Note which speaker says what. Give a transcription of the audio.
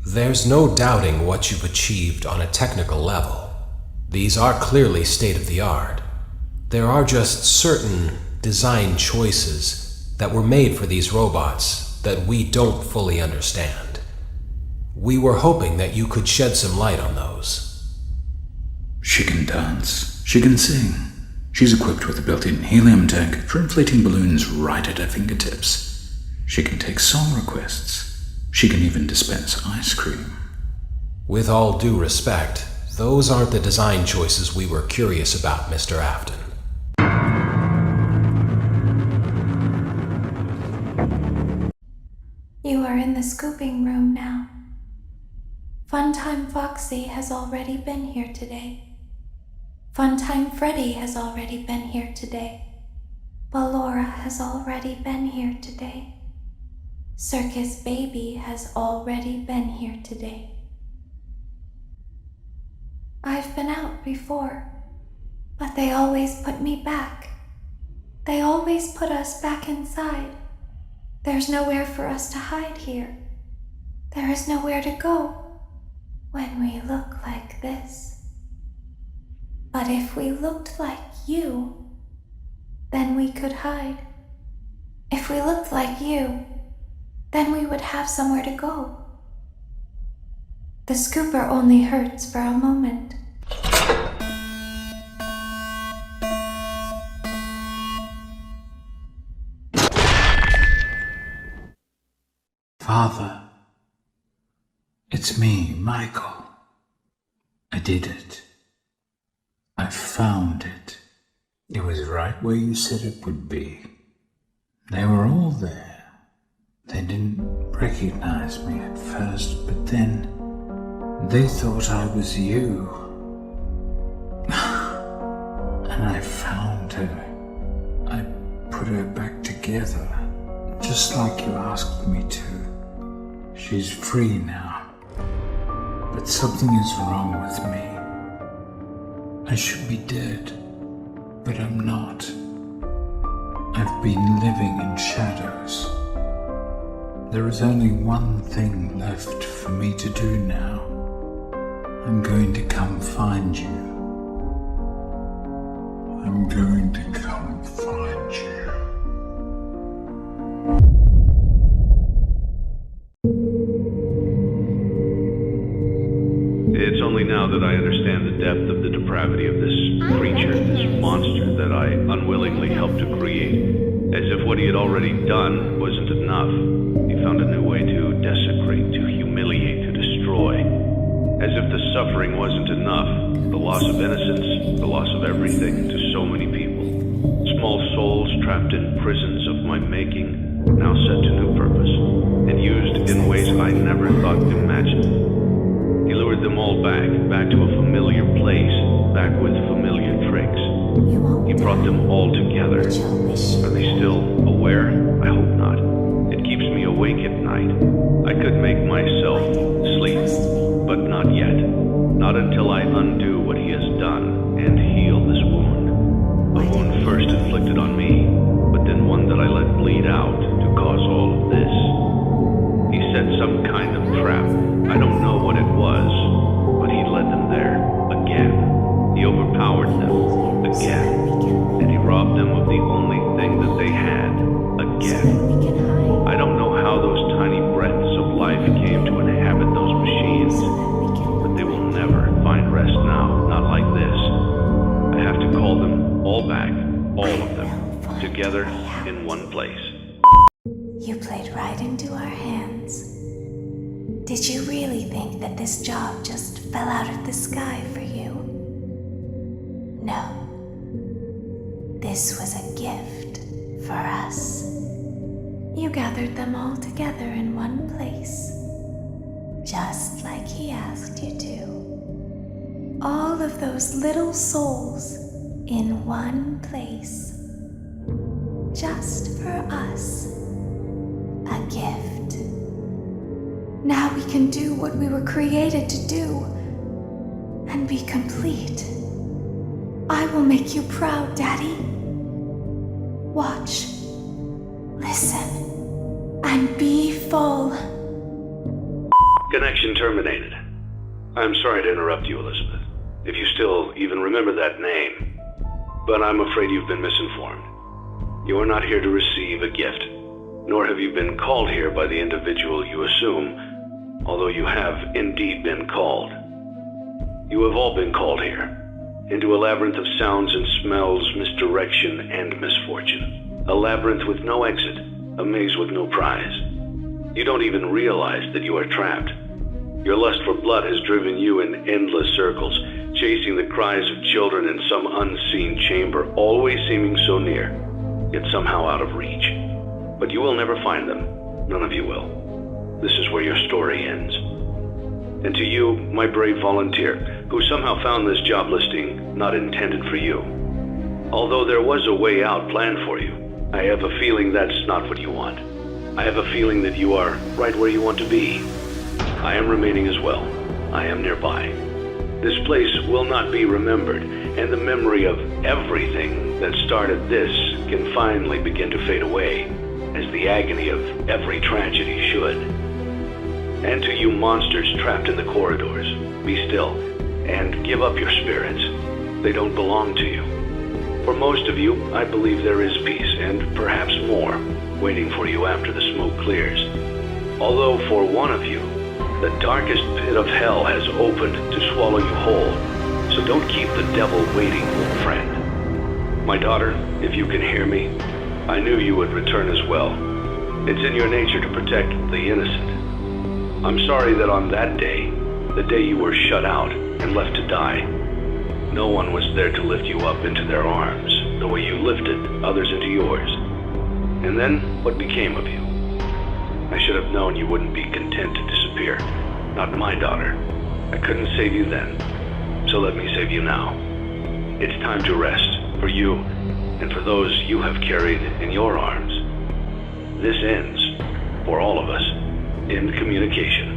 Speaker 1: There's no doubting what you've achieved on a technical level. These are clearly state-of-the-art. There are just certain design choices that were made for these robots that we don't fully understand. We were hoping that you could shed some light on those.
Speaker 2: She can dance. She can sing. She's equipped with a built-in helium tank for inflating balloons right at her fingertips. She can take song requests. She can even dispense ice cream.
Speaker 1: With all due respect, those aren't the design choices we were curious about, Mr. Afton.
Speaker 3: You are in the scooping room now. Funtime Foxy has already been here today. Funtime Freddy has already been here today. Ballora has already been here today. Circus Baby has already been here today. I've been out before, but they always put me back. They always put us back inside. There's nowhere for us to hide here. There is nowhere to go when we look like this. But if we looked like you, then we could hide. If we looked like you, then we would have somewhere to go. The scooper only hurts for a moment.
Speaker 2: Father, it's me, Michael. I did it. I found it. It was right where you said it would be. They were all there. They didn't recognize me at first, but then they thought I was you. And I found her. I put her back together, just like you asked me to. She's free now. But something is wrong with me. I should be dead, but I'm not. I've been living in shadows. There is only one thing left for me to do now. I'm going to come find you. I'm going to come find you.
Speaker 4: It's only now that I understand the depth of the depravity of this creature, this monster that I unwillingly helped to create. As if what he had already done wasn't enough. He found a new way to desecrate, to humiliate, to destroy. As if the suffering wasn't enough, the loss of innocence, the loss of everything to so many people. Small souls trapped in prisons of my making, now set to new purpose, and used in ways I never thought imagined. He lured them all back to a familiar place, back with familiar tricks. He brought them all together. Are they still aware? I hope not. It keeps me awake at night. I could make myself sleep, but not yet. Not until I undo what he has done and heal this wound. A wound first inflicted on me, but then one that I let bleed out to cause all of this. He set some kind of trap. I don't know what it was, but he led them there again. He overpowered them again. And he robbed them of the only thing that they had again. I don't know how those tiny breaths of life came to inhabit those machines, but they will never find rest now, not like this. I have to call them all back, all of them, together in one place.
Speaker 3: You played right into our hands. Did you really think that this job just fell out of the sky for you? No. This was a gift for us. You gathered them all together in one place, just like he asked you to. All of those little souls in one place, just for us. A gift. Now we can do what we were created to do and be complete. I will make you proud, Daddy. Watch, listen, and be full.
Speaker 4: Connection terminated. I'm sorry to interrupt you, Elizabeth, if you still even remember that name. But I'm afraid you've been misinformed. You are not here to receive a gift, nor have you been called here by the individual you assume, although you have indeed been called. You have all been called here, into a labyrinth of sounds and smells, misdirection, and misfortune. A labyrinth with no exit, a maze with no prize. You don't even realize that you are trapped. Your lust for blood has driven you in endless circles, chasing the cries of children in some unseen chamber, always seeming so near, yet somehow out of reach. But you will never find them. None of you will. This is where your story ends. And to you, my brave volunteer, who somehow found this job listing not intended for you. Although there was a way out planned for you, I have a feeling that's not what you want. I have a feeling that you are right where you want to be. I am remaining as well. I am nearby. This place will not be remembered, and the memory of everything that started this can finally begin to fade away, as the agony of every tragedy should. And to you monsters trapped in the corridors, be still, and give up your spirits. They don't belong to you. For most of you, I believe there is peace, and perhaps more, waiting for you after the smoke clears. Although for one of you, the darkest pit of hell has opened to swallow you whole, so don't keep the devil waiting, friend. My daughter, if you can hear me, I knew you would return as well. It's in your nature to protect the innocent. I'm sorry that on that day, the day you were shut out and left to die, no one was there to lift you up into their arms, the way you lifted others into yours. And then, what became of you? I should have known you wouldn't be content to disappear. Not my daughter. I couldn't save you then, so let me save you now. It's time to rest, for you, and for those you have carried in your arms. This ends, for all of us, in communication.